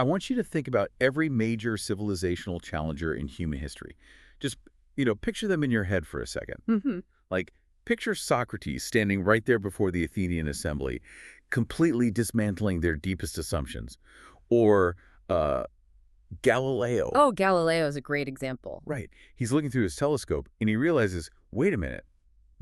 I want you to think about every major civilizational challenger in human history. Just, picture them in your head for a second. Hmm. Like, picture Socrates standing right there before the Athenian assembly, completely dismantling their deepest assumptions. Or uh, Galileo. Oh, Galileo is a great example. Right. He's looking through his telescope, and he realizes, wait a minute,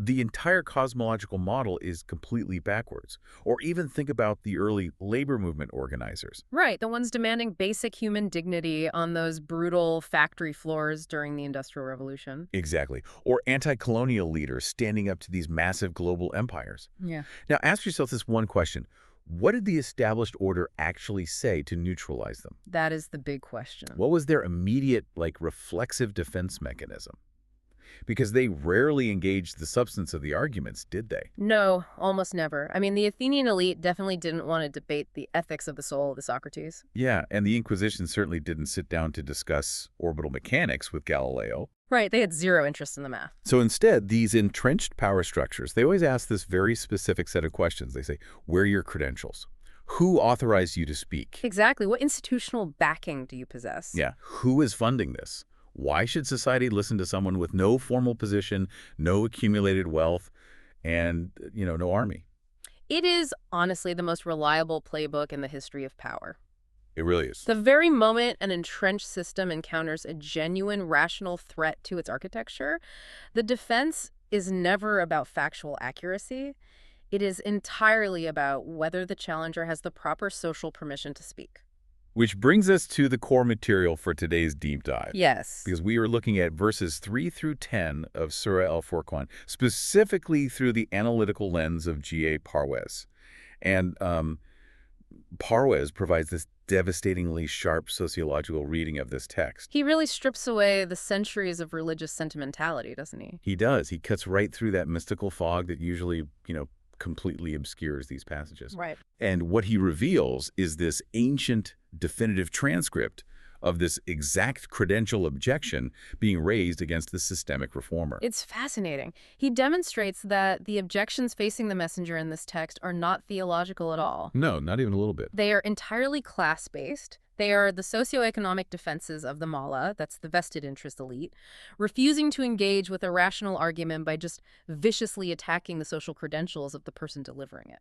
the entire cosmological model is completely backwards. Or even think about the early labor movement organizers. Right, the ones demanding basic human dignity on those brutal factory floors during the Industrial Revolution. Exactly. Or anti-colonial leaders standing up to these massive global empires. Yeah. Now, ask yourself this one question. What did the established order actually say to neutralize them? That is the big question. What was their immediate, reflexive defense mechanism? Because they rarely engaged the substance of the arguments, did they? No, almost never. I mean, the Athenian elite definitely didn't want to debate the ethics of the soul of the Socrates. Yeah, and the Inquisition certainly didn't sit down to discuss orbital mechanics with Galileo. Right, they had zero interest in the math. So instead, these entrenched power structures, they always ask this very specific set of questions. They say, where are your credentials? Who authorized you to speak? Exactly. What institutional backing do you possess? Yeah, who is funding this? Why should society listen to someone with no formal position, no accumulated wealth, and, no army? It is, honestly, the most reliable playbook in the history of power. It really is. The very moment an entrenched system encounters a genuine rational threat to its architecture, the defense is never about factual accuracy. It is entirely about whether the challenger has the proper social permission to speak. Which brings us to the core material for today's deep dive. Yes. Because we are looking at verses 3 through 10 of Surah Al-Furqan, specifically through the analytical lens of G.A. Parwez. And Parwez provides this devastatingly sharp sociological reading of this text. He really strips away the centuries of religious sentimentality, doesn't he? He does. He cuts right through that mystical fog that usually, completely obscures these passages. Right. And what he reveals is this ancient definitive transcript of this exact credential objection being raised against the systemic reformer. It's fascinating. He demonstrates that the objections facing the messenger in this text are not theological at all. No, not even a little bit. They are entirely class-based. They are the socio-economic defenses of the Mala, that's the vested interest elite, refusing to engage with a rational argument by just viciously attacking the social credentials of the person delivering it.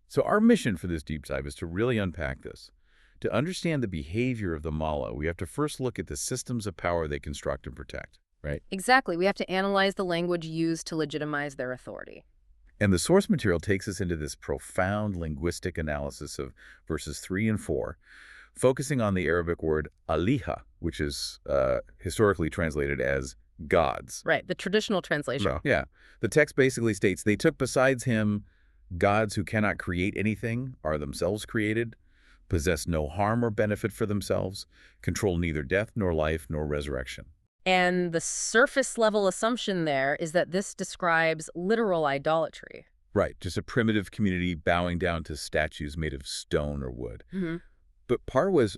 So our mission for this deep dive is to really unpack this. To understand the behavior of the Mala, we have to first look at the systems of power they construct and protect, right? Exactly. We have to analyze the language used to legitimize their authority. And the source material takes us into this profound linguistic analysis of verses 3 and 4, focusing on the Arabic word aliha, which is historically translated as gods. Right, the traditional translation. No. Yeah. The text basically states, they took besides him gods who cannot create anything, are themselves created, possess no harm or benefit for themselves, control neither death nor life nor resurrection. And the surface-level assumption there is that this describes literal idolatry. Right, just a primitive community bowing down to statues made of stone or wood. Mm-hmm. But Parwez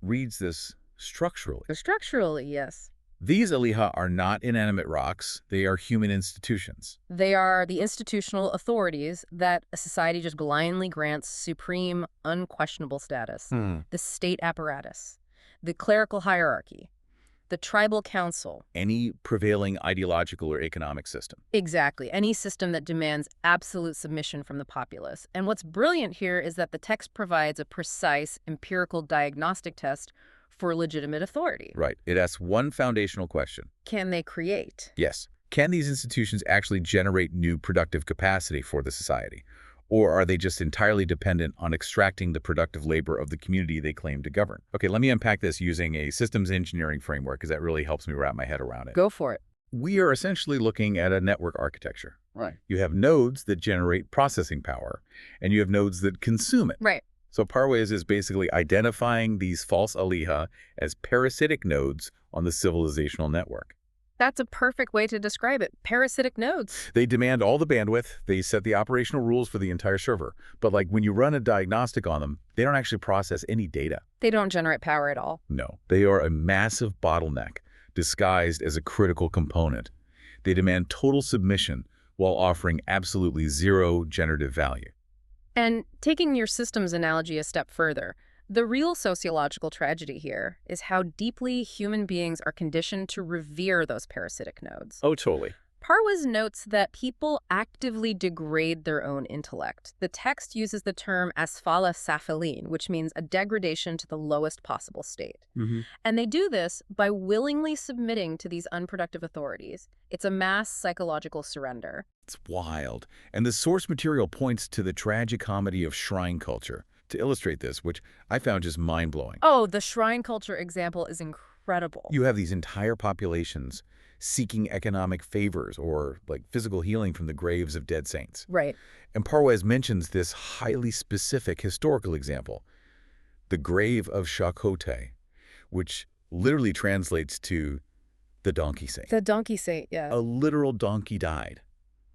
reads this structurally. Structurally, yes. These aliha are not inanimate rocks. They are human institutions. They are the institutional authorities that a society just blindly grants supreme, unquestionable status. The state apparatus, the clerical hierarchy, the tribal council. Any prevailing ideological or economic system. Exactly. Any system that demands absolute submission from the populace. And what's brilliant here is that the text provides a precise empirical diagnostic test for legitimate authority. Right. It asks one foundational question. Can they create? Yes. Can these institutions actually generate new productive capacity for the society? Or are they just entirely dependent on extracting the productive labor of the community they claim to govern? Okay, let me unpack this using a systems engineering framework because that really helps me wrap my head around it. Go for it. We are essentially looking at a network architecture. Right. You have nodes that generate processing power, and you have nodes that consume it. Right. So Parwez is basically identifying these false aliha as parasitic nodes on the civilizational network. That's a perfect way to describe it. Parasitic nodes. They demand all the bandwidth. They set the operational rules for the entire server. But when you run a diagnostic on them, they don't actually process any data. They don't generate power at all. No. They are a massive bottleneck disguised as a critical component. They demand total submission while offering absolutely zero generative value. And taking your systems analogy a step further, The real sociological tragedy here is how deeply human beings are conditioned to revere those parasitic nodes. Oh, totally. Parwez notes that people actively degrade their own intellect. The text uses the term asfala safilin, which means a degradation to the lowest possible state. And they do this by willingly submitting to these unproductive authorities. It's a mass psychological surrender. It's wild. And the source material points to the tragicomedy of shrine culture to illustrate this, which I found just mind-blowing. Oh, the shrine culture example is incredible. You have these entire populations seeking economic favors or like physical healing from the graves of dead saints. Right. And Parwez mentions this highly specific historical example, the grave of Shakote, which literally translates to the donkey saint. The donkey saint, yeah. A literal donkey died,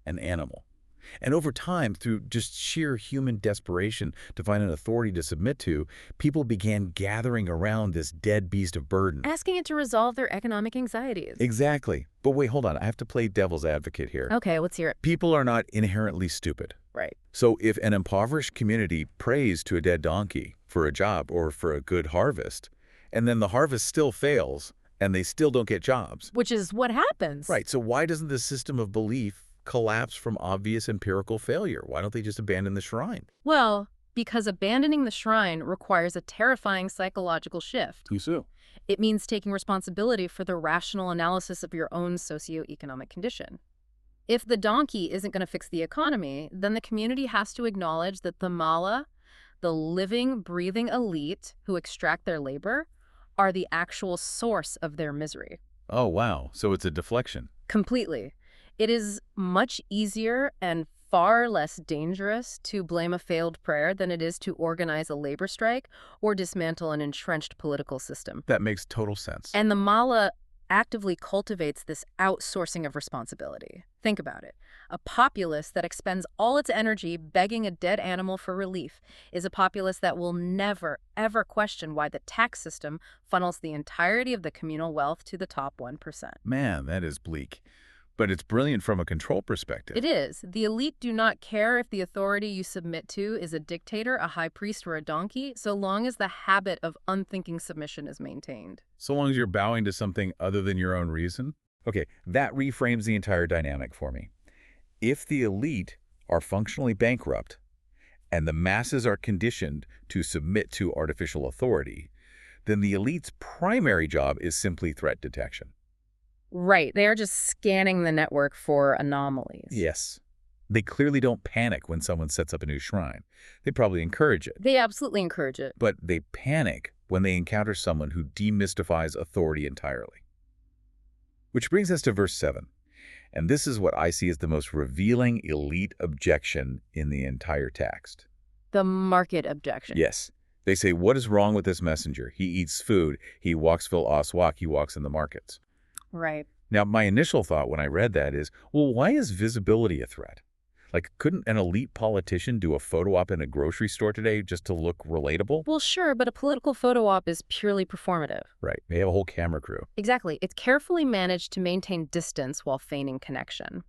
an animal. And over time, through just sheer human desperation to find an authority to submit to, people began gathering around this dead beast of burden. Asking it to resolve their economic anxieties. Exactly. But wait, hold on. I have to play devil's advocate here. Okay, let's hear it. People are not inherently stupid. Right. So if an impoverished community prays to a dead donkey for a job or for a good harvest, and then the harvest still fails and they still don't get jobs. Which is what happens. Right. So why doesn't the system of belief collapse from obvious empirical failure? Why don't they just abandon the shrine? Well, because abandoning the shrine requires a terrifying psychological shift. So? It means taking responsibility for the rational analysis of your own socio-economic condition. If the donkey isn't going to fix the economy, then the community has to acknowledge that the mala, the living, breathing elite who extract their labor, are the actual source of their misery. Oh, wow. So it's a deflection. Completely. It is much easier and far less dangerous to blame a failed prayer than it is to organize a labor strike or dismantle an entrenched political system. That makes total sense. And the mala actively cultivates this outsourcing of responsibility. Think about it. A populace that expends all its energy begging a dead animal for relief is a populace that will never, ever question why the tax system funnels the entirety of the communal wealth to the top 1%. Man, that is bleak. But it's brilliant from a control perspective. It is. The elite do not care if the authority you submit to is a dictator, a high priest, or a donkey, so long as the habit of unthinking submission is maintained. So long as you're bowing to something other than your own reason? Okay, that reframes the entire dynamic for me. If the elite are functionally bankrupt and the masses are conditioned to submit to artificial authority, then the elite's primary job is simply threat detection. Right. They are just scanning the network for anomalies. Yes. They clearly don't panic when someone sets up a new shrine. They probably encourage it. They absolutely encourage it. But they panic when they encounter someone who demystifies authority entirely. Which brings us to verse 7. And this is what I see as the most revealing elite objection in the entire text. The market objection. Yes. They say, what is wrong with this messenger? He eats food. He walks fil aswak. He walks in the markets. Right. Now, my initial thought when I read that is, well, why is visibility a threat? Like, couldn't an elite politician do a photo op in a grocery store today just to look relatable? Well, sure, but a political photo op is purely performative. Right. They have a whole camera crew. Exactly. It's carefully managed to maintain distance while feigning connection.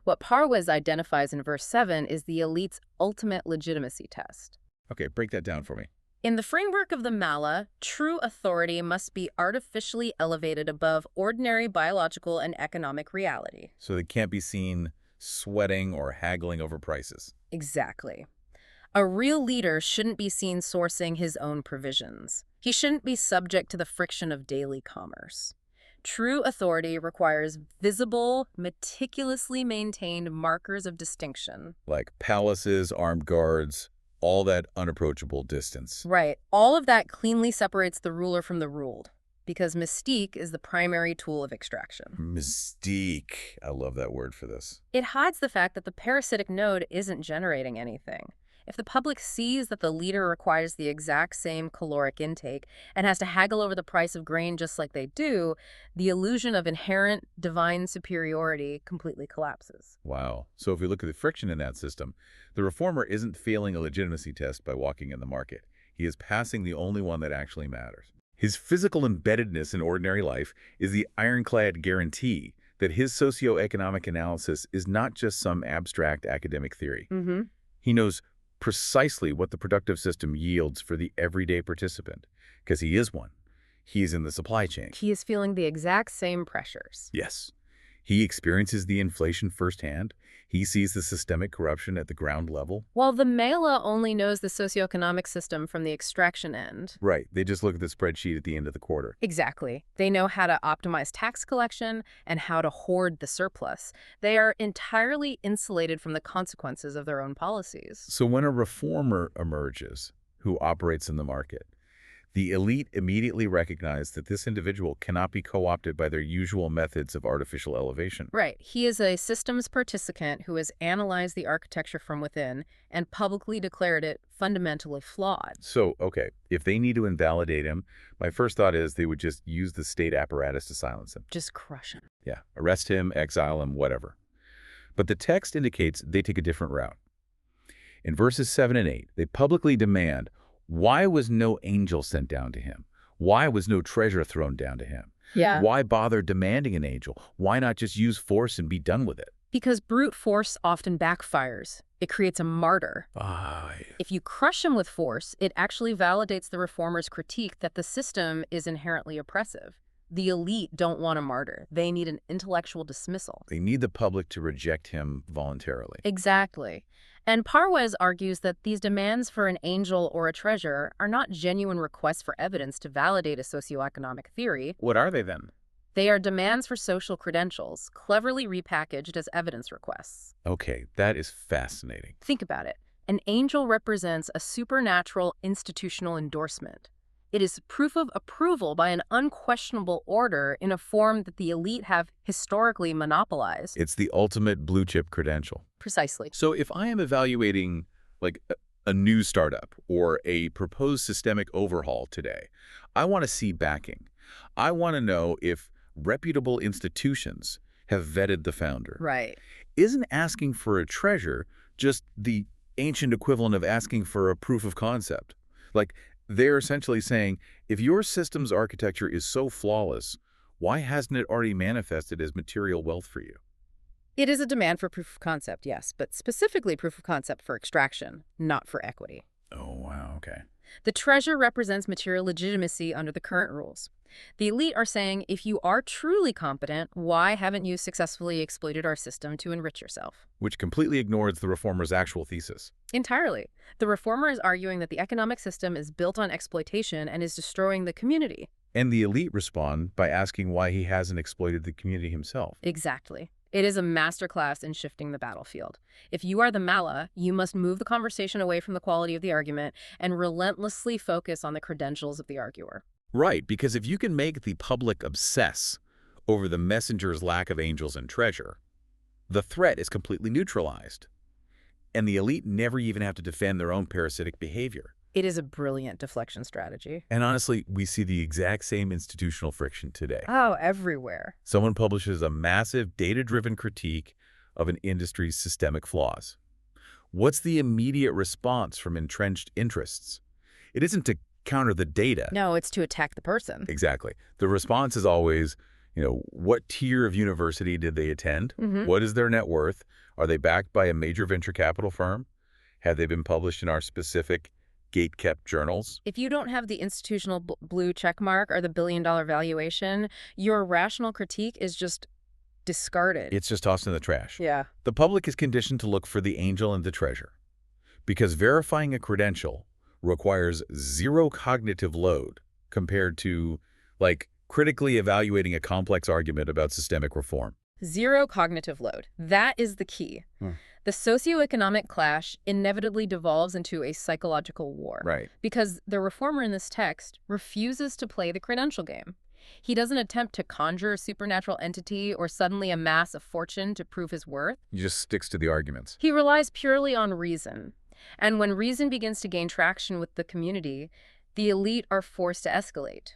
What Parwez identifies in verse 7 is the elite's ultimate legitimacy test. Okay, break that down for me. In the framework of the mala, true authority must be artificially elevated above ordinary biological and economic reality. So they can't be seen sweating or haggling over prices. Exactly. A real leader shouldn't be seen sourcing his own provisions. He shouldn't be subject to the friction of daily commerce. True authority requires visible, meticulously maintained markers of distinction. Like palaces, armed guards, all that unapproachable distance. Right. All of that cleanly separates the ruler from the ruled, because mystique is the primary tool of extraction. Mystique. I love that word for this. It hides the fact that the parasitic node isn't generating anything. If the public sees that the leader requires the exact same caloric intake and has to haggle over the price of grain just like they do, the illusion of inherent divine superiority completely collapses. Wow. So if we look at the friction in that system, the reformer isn't failing a legitimacy test by walking in the market. He is passing the only one that actually matters. His physical embeddedness in ordinary life is the ironclad guarantee that his socio-economic analysis is not just some abstract academic theory. Mm-hmm. He knows precisely what the productive system yields for the everyday participant, because he is one. He's in the supply chain. He is feeling the exact same pressures. Yes. He experiences the inflation firsthand. He sees the systemic corruption at the ground level. While the mela only knows the socioeconomic system from the extraction end. Right. They just look at the spreadsheet at the end of the quarter. Exactly. They know how to optimize tax collection and how to hoard the surplus. They are entirely insulated from the consequences of their own policies. So when a reformer emerges who operates in the market, the elite immediately recognize that this individual cannot be co-opted by their usual methods of artificial elevation. Right. He is a systems participant who has analyzed the architecture from within and publicly declared it fundamentally flawed. So, okay, if they need to invalidate him, my first thought is they would just use the state apparatus to silence him. Just crush him. Yeah, arrest him, exile him, whatever. But the text indicates they take a different route. In verses 7 and 8, they publicly demand, why was no angel sent down to him? Why was no treasure thrown down to him? Yeah. Why bother demanding an angel? Why not just use force and be done with it? Because brute force often backfires. It creates a martyr. If you crush him with force, it actually validates the reformer's critique that the system is inherently oppressive. The elite don't want a martyr. They need an intellectual dismissal. They need the public to reject him voluntarily. Exactly. And Parwez argues that these demands for an angel or a treasure are not genuine requests for evidence to validate a socioeconomic theory. What are they then? They are demands for social credentials, cleverly repackaged as evidence requests. Okay, that is fascinating. Think about it. An angel represents a supernatural institutional endorsement. It is proof of approval by an unquestionable order in a form that the elite have historically monopolized. It's the ultimate blue chip credential. Precisely. So if I am evaluating like a new startup or a proposed systemic overhaul today, I want to see backing. I want to know if reputable institutions have vetted the founder. Right. Isn't asking for a treasure just the ancient equivalent of asking for a proof of concept? Like, they're essentially saying, if your system's architecture is so flawless, why hasn't it already manifested as material wealth for you? It is a demand for proof of concept, yes, but specifically proof of concept for extraction, not for equity. Oh, wow, okay. The treasure represents material legitimacy under the current rules. The elite are saying, if you are truly competent, why haven't you successfully exploited our system to enrich yourself? Which completely ignores the reformer's actual thesis. Entirely. The reformer is arguing that the economic system is built on exploitation and is destroying the community. And the elite respond by asking why he hasn't exploited the community himself. Exactly. It is a masterclass in shifting the battlefield. If you are the mala, you must move the conversation away from the quality of the argument and relentlessly focus on the credentials of the arguer. Right, because if you can make the public obsess over the messenger's lack of angels and treasure, the threat is completely neutralized. And the elite never even have to defend their own parasitic behavior. It is a brilliant deflection strategy. And honestly, we see the exact same institutional friction today. Oh, everywhere. Someone publishes a massive data-driven critique of an industry's systemic flaws. What's the immediate response from entrenched interests? It isn't to counter the data. No, it's to attack the person. Exactly. The response is always, what tier of university did they attend? What is their net worth? Are they backed by a major venture capital firm? Have they been published in our specific gate-kept journals? If you don't have the institutional blue checkmark or the billion-dollar valuation, your rational critique is just discarded. It's just tossed in the trash. Yeah. The public is conditioned to look for the angel and the treasure, because verifying a credential requires zero cognitive load compared to, critically evaluating a complex argument about systemic reform. Zero cognitive load. That is the key. The socio-economic clash inevitably devolves into a psychological war. Right. Because the reformer in this text refuses to play the credential game. He doesn't attempt to conjure a supernatural entity or suddenly amass a fortune to prove his worth. He just sticks to the arguments. He relies purely on reason. And when reason begins to gain traction with the community, the elite are forced to escalate.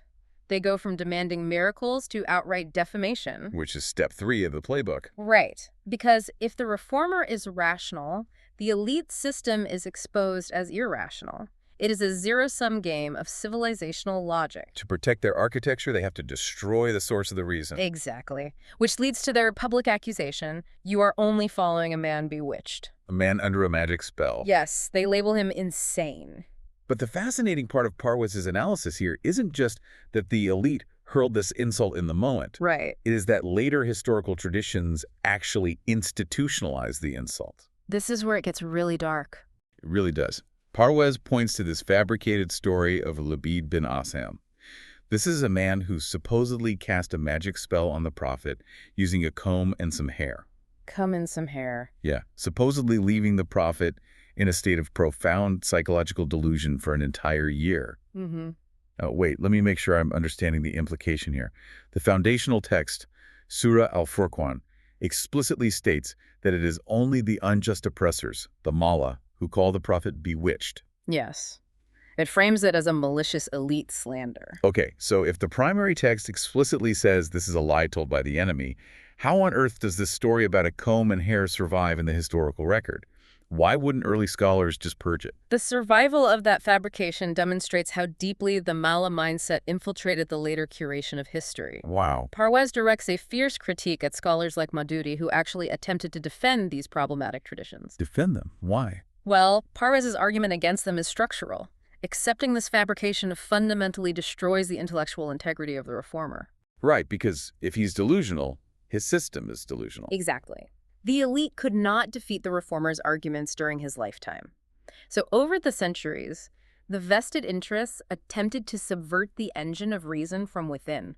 They go from demanding miracles to outright defamation. Which is step 3 of the playbook. Right. Because if the reformer is rational, the elite system is exposed as irrational. It is a zero-sum game of civilizational logic. To protect their architecture, they have to destroy the source of the reason. Exactly. Which leads to their public accusation, you are only following a man bewitched. A man under a magic spell. Yes, they label him insane. But the fascinating part of Parwez's analysis here isn't just that the elite hurled this insult in the moment. Right. It is that later historical traditions actually institutionalize the insult. This is where it gets really dark. It really does. Parwez points to this fabricated story of Labid bin Asam. This is a man who supposedly cast a magic spell on the prophet using a comb and some hair. Come in some hair. Yeah, supposedly leaving the prophet in a state of profound psychological delusion for an entire year. Mm-hmm. Wait, let me make sure I'm understanding the implication here. The foundational text, Surah Al-Furqan, explicitly states that it is only the unjust oppressors, the Mala, who call the prophet bewitched. Yes. It frames it as a malicious elite slander. Okay, so if the primary text explicitly says this is a lie told by the enemy, how on earth does this story about a comb and hair survive in the historical record? Why wouldn't early scholars just purge it? The survival of that fabrication demonstrates how deeply the Mala mindset infiltrated the later curation of history. Wow. Parwez directs a fierce critique at scholars like Maududi who actually attempted to defend these problematic traditions. Defend them? Why? Well, Parwez's argument against them is structural. Accepting this fabrication fundamentally destroys the intellectual integrity of the reformer. Right, because if he's delusional, his system is delusional. Exactly. The elite could not defeat the reformer's arguments during his lifetime. So over the centuries, the vested interests attempted to subvert the engine of reason from within.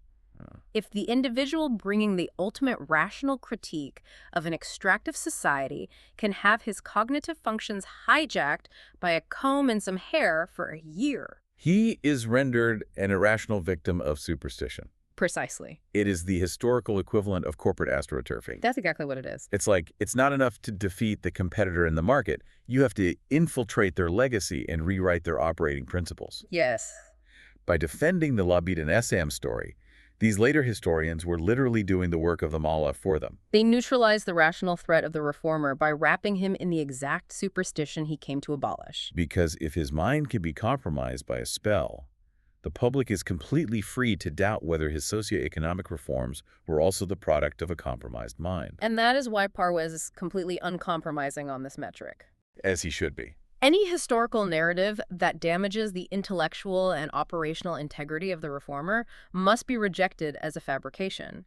If the individual bringing the ultimate rational critique of an extractive society can have his cognitive functions hijacked by a comb and some hair for a year. He is rendered an irrational victim of superstition. Precisely. It is the historical equivalent of corporate astroturfing. That's exactly what it is. It's like, it's not enough to defeat the competitor in the market. You have to infiltrate their legacy and rewrite their operating principles. Yes. By defending the Labid and Essam story, these later historians were literally doing the work of the Mala for them. They neutralized the rational threat of the reformer by wrapping him in the exact superstition he came to abolish. Because if his mind can be compromised by a spell, the public is completely free to doubt whether his socio-economic reforms were also the product of a compromised mind. And that is why Parwez is completely uncompromising on this metric. As he should be. Any historical narrative that damages the intellectual and operational integrity of the reformer must be rejected as a fabrication.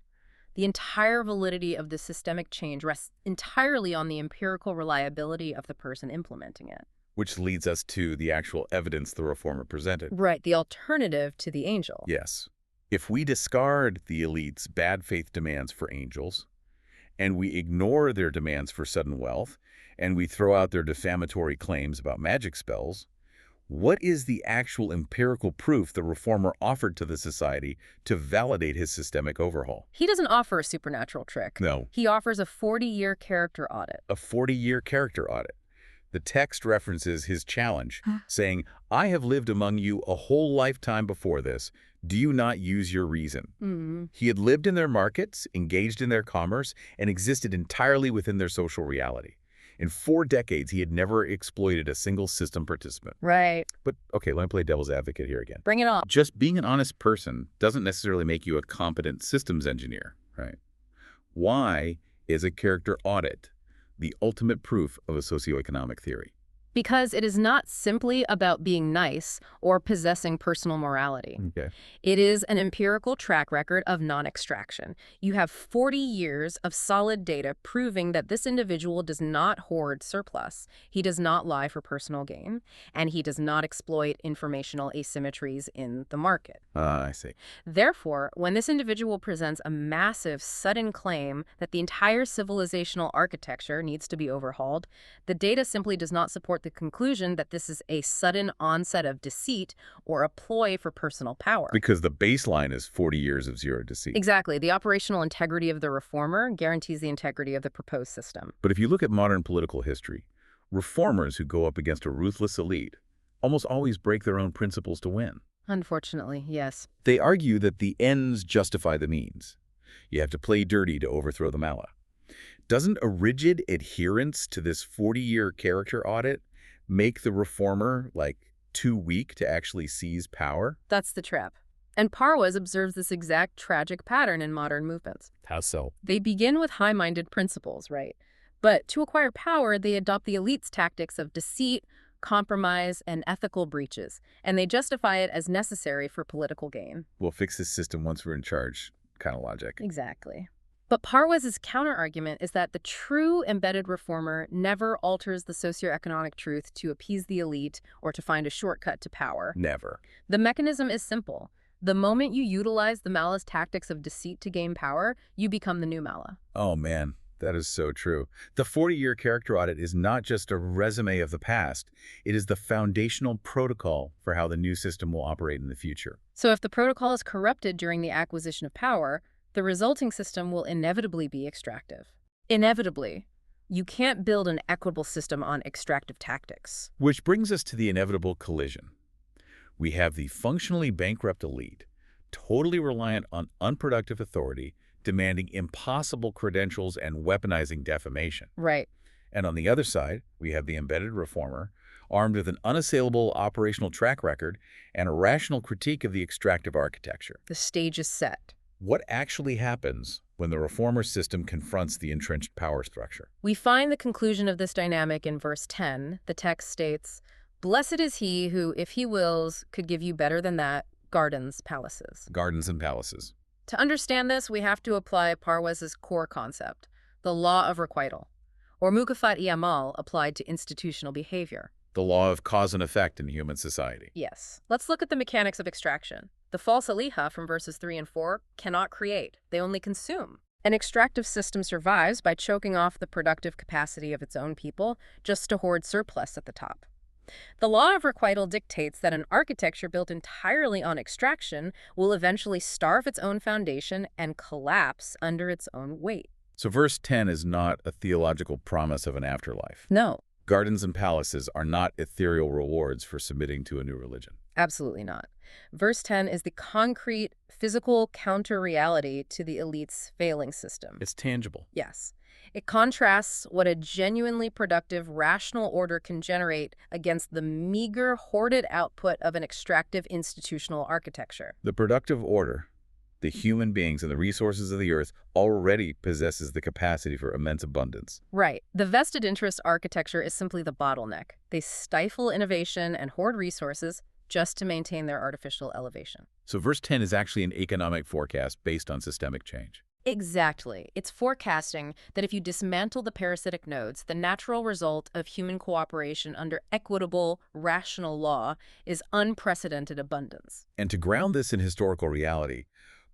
The entire validity of the systemic change rests entirely on the empirical reliability of the person implementing it. Which leads us to the actual evidence the reformer presented. Right, the alternative to the angel. Yes. If we discard the elite's bad faith demands for angels, and we ignore their demands for sudden wealth, and we throw out their defamatory claims about magic spells, what is the actual empirical proof the reformer offered to the society to validate his systemic overhaul? He doesn't offer a supernatural trick. No. He offers a 40-year character audit. A 40-year character audit. The text references his challenge, saying, I have lived among you a whole lifetime before this. Do you not use your reason? He had lived in their markets, engaged in their commerce, and existed entirely within their social reality. In 4 decades, he had never exploited a single system participant. Right. But, okay, let me play devil's advocate here again. Bring it on. Just being an honest person doesn't necessarily make you a competent systems engineer, right? Why is a character audit the ultimate proof of a socioeconomic theory? Because it is not simply about being nice or possessing personal morality. Okay. It is an empirical track record of non-extraction. You have 40 years of solid data proving that this individual does not hoard surplus, he does not lie for personal gain, and he does not exploit informational asymmetries in the market. I see. Therefore, when this individual presents a massive, sudden claim that the entire civilizational architecture needs to be overhauled, the data simply does not support the conclusion that this is a sudden onset of deceit or a ploy for personal power. Because the baseline is 40 years of zero deceit. Exactly. The operational integrity of the reformer guarantees the integrity of the proposed system. But if you look at modern political history, reformers who go up against a ruthless elite almost always break their own principles to win. Unfortunately, yes. They argue that the ends justify the means. You have to play dirty to overthrow the Mala. Doesn't a rigid adherence to this 40-year character audit make the reformer, too weak to actually seize power? That's the trap. And Parwez observes this exact tragic pattern in modern movements. How so? They begin with high-minded principles, right? But to acquire power, they adopt the elite's tactics of deceit, compromise, and ethical breaches, and they justify it as necessary for political gain. We'll fix this system once we're in charge, kind of logic. Exactly. But Parwez's counterargument is that the true embedded reformer never alters the socioeconomic truth to appease the elite or to find a shortcut to power. Never. The mechanism is simple. The moment you utilize the Mallah's tactics of deceit to gain power, you become the new Mallah. Oh, man. That is so true. The 40-year character audit is not just a resume of the past. It is the foundational protocol for how the new system will operate in the future. So if the protocol is corrupted during the acquisition of power, the resulting system will inevitably be extractive. Inevitably. You can't build an equitable system on extractive tactics. Which brings us to the inevitable collision. We have the functionally bankrupt elite, totally reliant on unproductive authority, demanding impossible credentials and weaponizing defamation. Right. And on the other side, we have the embedded reformer, armed with an unassailable operational track record and a rational critique of the extractive architecture. The stage is set. What actually happens when the reformer system confronts the entrenched power structure? We find the conclusion of this dynamic in verse 10. The text states, "Blessed is he who, if he wills, could give you better than that, gardens, palaces." Gardens and palaces. To understand this, we have to apply Parwez's core concept, the law of requital, or mukafat-i amal applied to institutional behavior. The law of cause and effect in human society. Yes. Let's look at the mechanics of extraction. The false aliha from verses 3 and 4 cannot create. They only consume. An extractive system survives by choking off the productive capacity of its own people just to hoard surplus at the top. The law of requital dictates that an architecture built entirely on extraction will eventually starve its own foundation and collapse under its own weight. So verse 10 is not a theological promise of an afterlife. No, Gardens and palaces are not ethereal rewards for submitting to a new religion. absolutely not. Verse 10 is the concrete, physical counter-reality to the elite's failing system. It's tangible. Yes. It contrasts what a genuinely productive, rational order can generate against the meager, hoarded output of an extractive institutional architecture. The productive order, the human beings and the resources of the earth, already possesses the capacity for immense abundance. Right. The vested interest architecture is simply the bottleneck. They stifle innovation and hoard resources just to maintain their artificial elevation. So verse 10 is actually an economic forecast based on systemic change. Exactly. It's forecasting that if you dismantle the parasitic nodes, the natural result of human cooperation under equitable, rational law is unprecedented abundance. And to ground this in historical reality,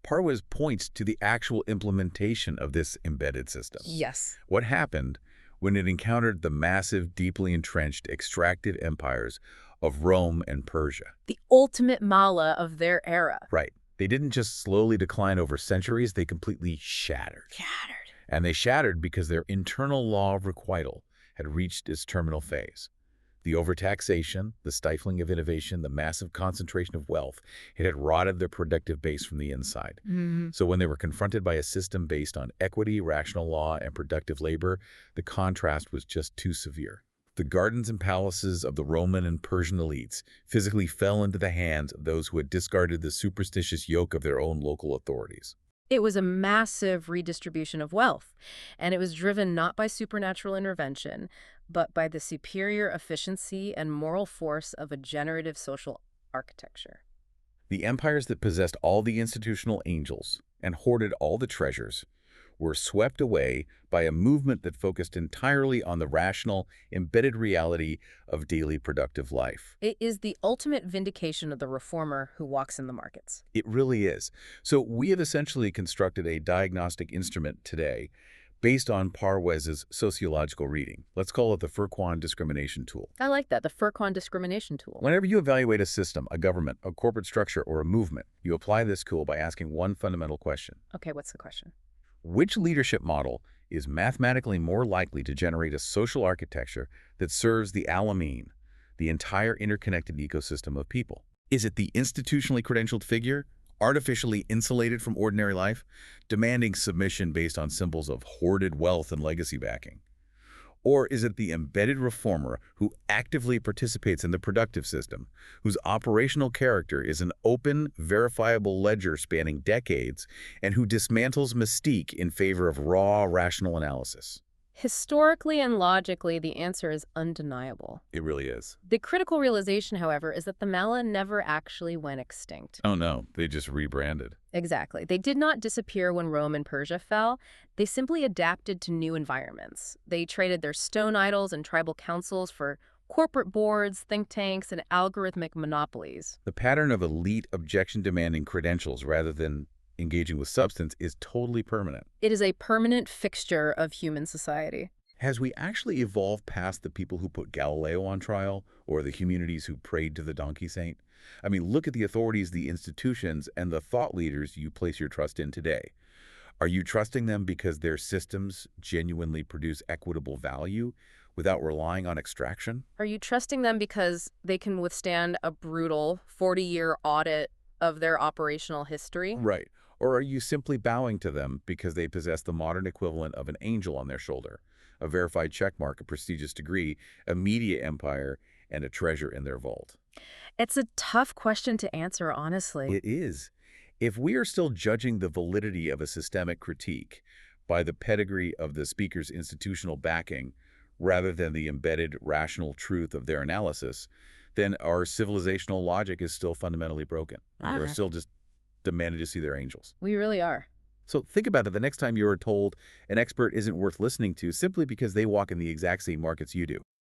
Parwez points to the actual implementation of this embedded system. Yes. What happened when it encountered the massive, deeply entrenched extractive empires of Rome and Persia? The ultimate mala of their era. Right. They didn't just slowly decline over centuries, they completely shattered. And they shattered because their internal law of requital had reached its terminal phase. The overtaxation, the stifling of innovation, the massive concentration of wealth, it had rotted their productive base from the inside. So when they were confronted by a system based on equity, rational law, and productive labor, the contrast was just too severe. The gardens and palaces of the Roman and Persian elites physically fell into the hands of those who had discarded the superstitious yoke of their own local authorities. It was a massive redistribution of wealth, and it was driven not by supernatural intervention, but by the superior efficiency and moral force of a generative social architecture. The empires that possessed all the institutional angels and hoarded all the treasures were swept away by a movement that focused entirely on the rational, embedded reality of daily productive life. It is the ultimate vindication of the reformer who walks in the markets. It really is. So we have essentially constructed a diagnostic instrument today based on Parwez's sociological reading. Let's call it the Al-Furqan discrimination tool. I like that, the Al-Furqan discrimination tool. Whenever you evaluate a system, a government, a corporate structure, or a movement, you apply this tool by asking one fundamental question. Okay, what's the question? Which leadership model is mathematically more likely to generate a social architecture that serves the alameen, the entire interconnected ecosystem of people? Is it the institutionally credentialed figure, artificially insulated from ordinary life, demanding submission based on symbols of hoarded wealth and legacy backing? Or is it the embedded reformer who actively participates in the productive system, whose operational character is an open, verifiable ledger spanning decades, and who dismantles mystique in favor of raw, rational analysis? Historically and logically, the answer is undeniable. It really is. The critical realization, however, is that the Mala never actually went extinct. Oh, no. They just rebranded. Exactly. They did not disappear when Rome and Persia fell. They simply adapted to new environments. They traded their stone idols and tribal councils for corporate boards, think tanks, and algorithmic monopolies. The pattern of elite objection-demanding credentials rather than engaging with substance is totally permanent. It is a permanent fixture of human society. Has we actually evolved past the people who put Galileo on trial or the communities who prayed to the donkey saint? I mean, look at the authorities, the institutions, and the thought leaders you place your trust in today. Are you trusting them because their systems genuinely produce equitable value without relying on extraction? Are you trusting them because they can withstand a brutal 40-year audit of their operational history? Right. Or are you simply bowing to them because they possess the modern equivalent of an angel on their shoulder, a verified checkmark, a prestigious degree, a media empire, and a treasure in their vault? It's a tough question to answer, honestly. It is. If we are still judging the validity of a systemic critique by the pedigree of the speaker's institutional backing rather than the embedded rational truth of their analysis, then our civilizational logic is still fundamentally broken. We're still just demanding to see their angels. We really are. So think about it the next time you're told an expert isn't worth listening to simply because they walk in the exact same markets you do.